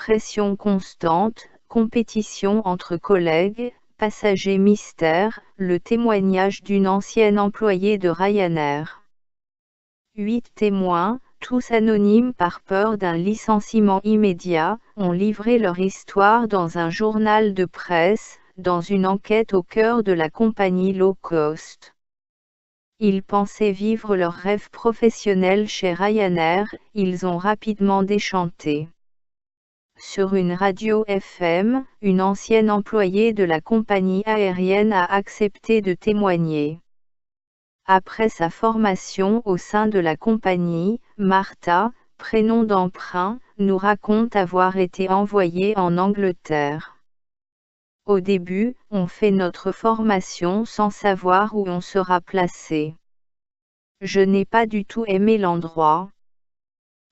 pression constante, compétition entre collègues, passagers mystère, le témoignage d'une ancienne employée de Ryanair. 8 témoins, tous anonymes par peur d'un licenciement immédiat, ont livré leur histoire dans un journal de presse, dans une enquête au cœur de la compagnie low cost. Ils pensaient vivre leur rêve professionnel chez Ryanair, ils ont rapidement déchanté. Sur une radio FM, une ancienne employée de la compagnie aérienne a accepté de témoigner. Après sa formation au sein de la compagnie, Martha, prénom d'emprunt, nous raconte avoir été envoyée en Angleterre. Au début, on fait notre formation sans savoir où on sera placé. Je n'ai pas du tout aimé l'endroit.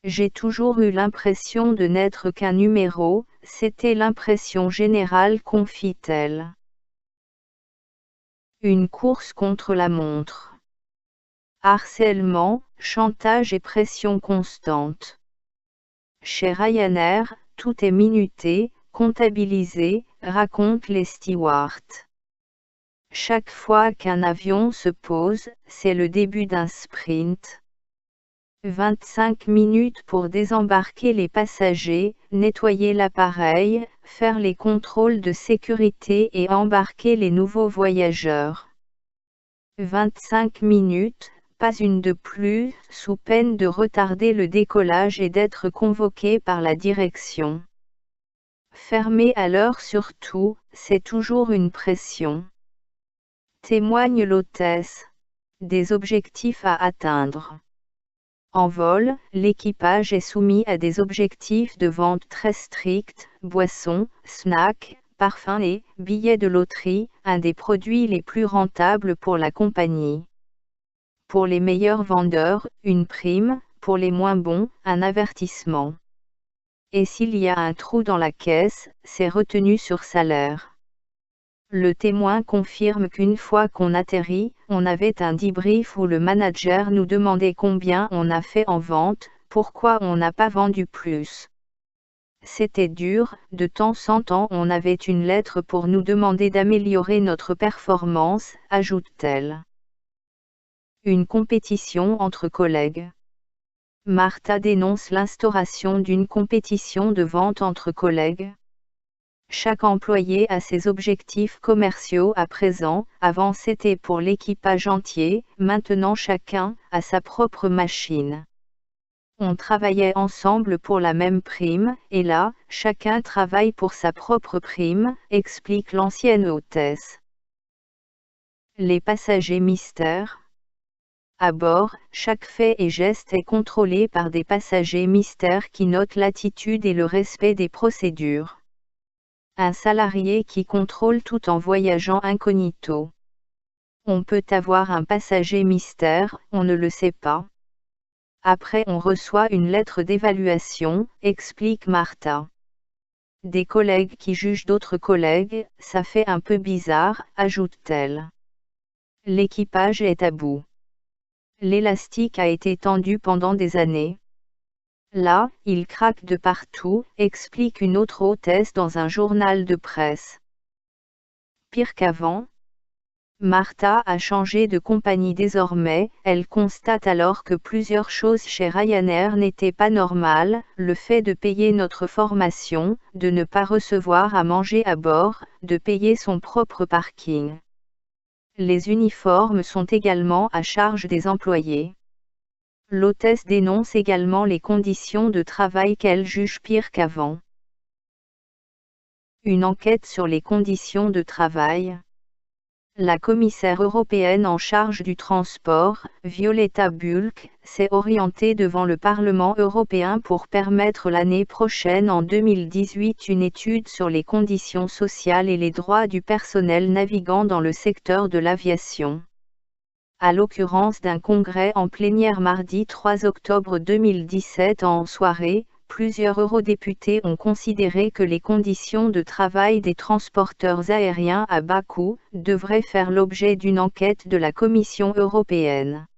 J'ai toujours eu l'impression de n'être qu'un numéro, c'était l'impression générale, confie-t-elle. Une course contre la montre. Harcèlement, chantage et pression constante. Chez Ryanair, tout est minuté, comptabilisé, racontent les stewards. Chaque fois qu'un avion se pose, c'est le début d'un sprint. 25 minutes pour désembarquer les passagers, nettoyer l'appareil, faire les contrôles de sécurité et embarquer les nouveaux voyageurs. 25 minutes, pas une de plus, sous peine de retarder le décollage et d'être convoqué par la direction. Fermé à l'heure surtout, c'est toujours une pression. Témoigne l'hôtesse. Des objectifs à atteindre. En vol, l'équipage est soumis à des objectifs de vente très stricts, boissons, snacks, parfums et billets de loterie, un des produits les plus rentables pour la compagnie. Pour les meilleurs vendeurs, une prime, pour les moins bons, un avertissement. Et s'il y a un trou dans la caisse, c'est retenu sur salaire. Le témoin confirme qu'une fois qu'on atterrit, on avait un debrief où le manager nous demandait combien on a fait en vente, pourquoi on n'a pas vendu plus. C'était dur, de temps en temps on avait une lettre pour nous demander d'améliorer notre performance, ajoute-t-elle. Une compétition entre collègues. Martha dénonce l'instauration d'une compétition de vente entre collègues. Chaque employé a ses objectifs commerciaux à présent, avant c'était pour l'équipage entier, maintenant chacun a sa propre machine. On travaillait ensemble pour la même prime, et là, chacun travaille pour sa propre prime, explique l'ancienne hôtesse. Les passagers mystères. À bord, chaque fait et geste est contrôlé par des passagers mystères qui notent l'attitude et le respect des procédures. Un salarié qui contrôle tout en voyageant incognito. On peut avoir un passager mystère, on ne le sait pas. Après on reçoit une lettre d'évaluation, explique Martha. Des collègues qui jugent d'autres collègues, ça fait un peu bizarre, ajoute-t-elle. L'équipage est à bout. L'élastique a été tendu pendant des années. Là, il craque de partout, explique une autre hôtesse dans un journal de presse. Pire qu'avant. Martha a changé de compagnie désormais, elle constate alors que plusieurs choses chez Ryanair n'étaient pas normales, le fait de payer notre formation, de ne pas recevoir à manger à bord, de payer son propre parking. Les uniformes sont également à charge des employés. L'hôtesse dénonce également les conditions de travail qu'elle juge pires qu'avant. Une enquête sur les conditions de travail. La commissaire européenne en charge du transport, Violeta Bulc, s'est orientée devant le Parlement européen pour permettre l'année prochaine en 2018 une étude sur les conditions sociales et les droits du personnel navigant dans le secteur de l'aviation. À l'occurrence d'un congrès en plénière mardi 3 octobre 2017 en soirée, plusieurs eurodéputés ont considéré que les conditions de travail des transporteurs aériens à Bakou devraient faire l'objet d'une enquête de la Commission européenne.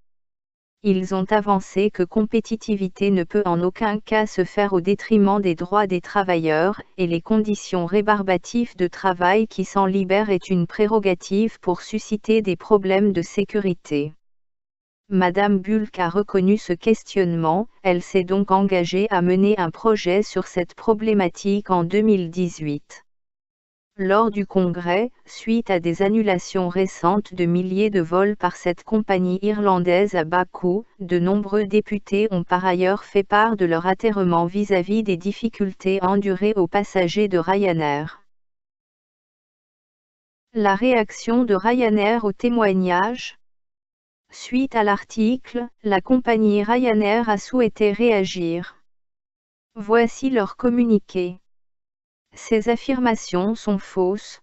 Ils ont avancé que compétitivité ne peut en aucun cas se faire au détriment des droits des travailleurs, et les conditions rébarbatives de travail qui s'en libèrent est une prérogative pour susciter des problèmes de sécurité. Madame Bulc a reconnu ce questionnement, elle s'est donc engagée à mener un projet sur cette problématique en 2018. Lors du congrès, suite à des annulations récentes de milliers de vols par cette compagnie irlandaise à bas coût, de nombreux députés ont par ailleurs fait part de leur atterrement vis-à-vis des difficultés endurées aux passagers de Ryanair. La réaction de Ryanair au témoignage ? Suite à l'article, la compagnie Ryanair a souhaité réagir. Voici leur communiqué. Ces affirmations sont fausses.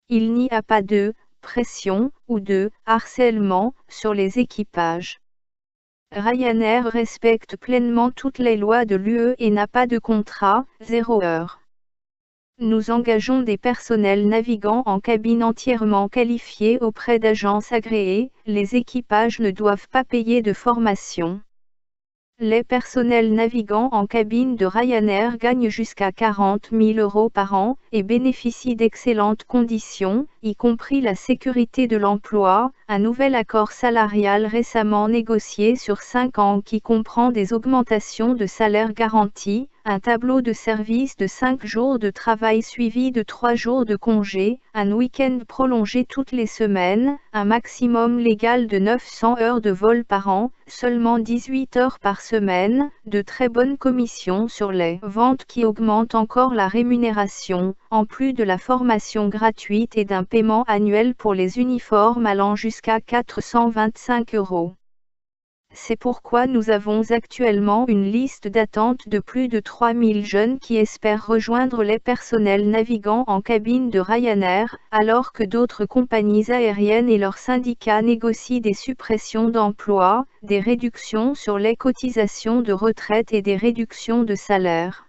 Il n'y a pas de pression ou de harcèlement sur les équipages. Ryanair respecte pleinement toutes les lois de l'UE et n'a pas de contrat, 0 heure. Nous engageons des personnels navigants en cabine entièrement qualifiés auprès d'agences agréées, les équipages ne doivent pas payer de formation. Les personnels navigants en cabine de Ryanair gagnent jusqu'à 40 000 € par an, et bénéficient d'excellentes conditions, y compris la sécurité de l'emploi, un nouvel accord salarial récemment négocié sur 5 ans qui comprend des augmentations de salaire garanties, un tableau de service de 5 jours de travail suivi de 3 jours de congé, un week-end prolongé toutes les semaines, un maximum légal de 900 heures de vol par an, seulement 18 heures par semaine, de très bonnes commissions sur les ventes qui augmentent encore la rémunération, en plus de la formation gratuite et d'un paiement annuel pour les uniformes allant jusqu'à 425 €. C'est pourquoi nous avons actuellement une liste d'attente de plus de 3000 jeunes qui espèrent rejoindre les personnels navigants en cabine de Ryanair, alors que d'autres compagnies aériennes et leurs syndicats négocient des suppressions d'emplois, des réductions sur les cotisations de retraite et des réductions de salaire.